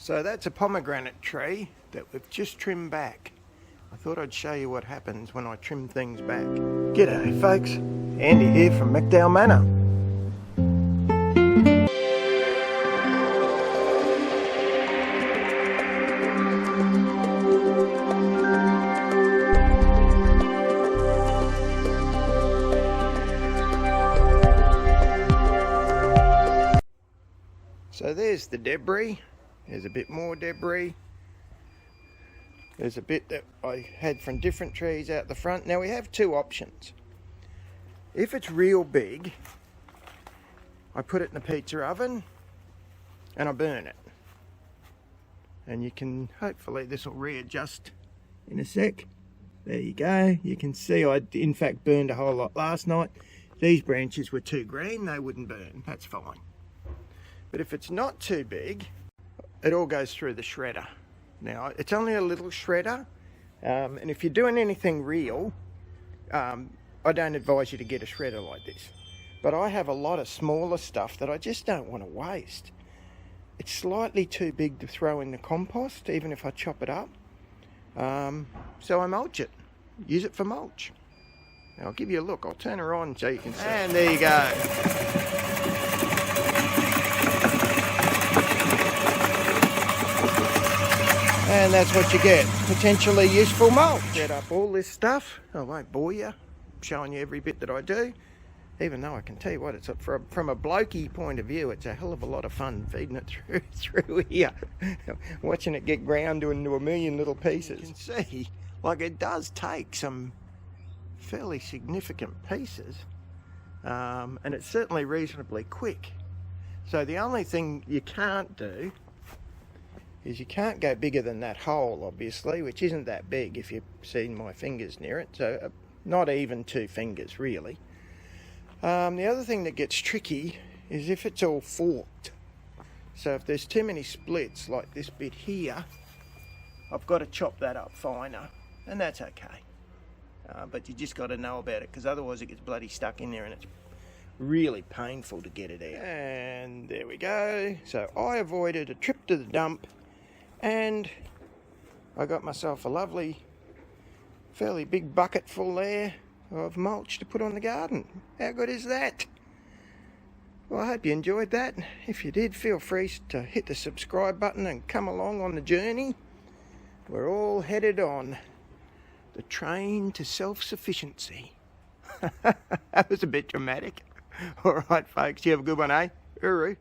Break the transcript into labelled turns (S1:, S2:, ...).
S1: So that's a pomegranate tree that we've just trimmed back. I thought I'd show you what happens when I trim things back. G'day folks, Andy here from McDowell Manor. So there's the debris. There's a bit more debris. There's a bit that I had from different trees out the front. Now we have two options. If it's real big, I put it in the pizza oven and I burn it. And you can, hopefully this will readjust in a sec. There you go. You can see I in fact burned a whole lot last night. These branches were too green, they wouldn't burn. That's fine. But if it's not too big, it all goes through the shredder. Now, it's only a little shredder, and if you're doing anything real, I don't advise you to get a shredder like this. But I have a lot of smaller stuff that I just don't want to waste. It's slightly too big to throw in the compost, even if I chop it up. So I mulch it. Use it for mulch. Now, I'll give you a look. I'll turn her on so you can see. And there you go. And that's what you get, potentially useful mulch. Set up all this stuff. I won't bore you, I'm showing you every bit that I do. Even though I can tell you what, it's from a blokey point of view, it's a hell of a lot of fun feeding it through here. Watching it get ground into a million little pieces. You can see, like it does take some fairly significant pieces. And it's certainly reasonably quick. So the only thing you can't do is you can't go bigger than that hole, obviously, which isn't that big if you've seen my fingers near it. So not even 2 fingers, really. The other thing that gets tricky is if it's all forked. So if there's too many splits, like this bit here, I've got to chop that up finer, and that's okay. But you just got to know about it, because otherwise it gets bloody stuck in there and it's really painful to get it out. And there we go. So I avoided a trip to the dump, and I got myself a lovely, fairly big bucket full there of mulch to put on the garden. How good is that? Well, I hope you enjoyed that. If you did, feel free to hit the subscribe button and come along on the journey. We're all headed on the train to self-sufficiency. That was a bit dramatic. All right, folks, you have a good one, eh? Uru.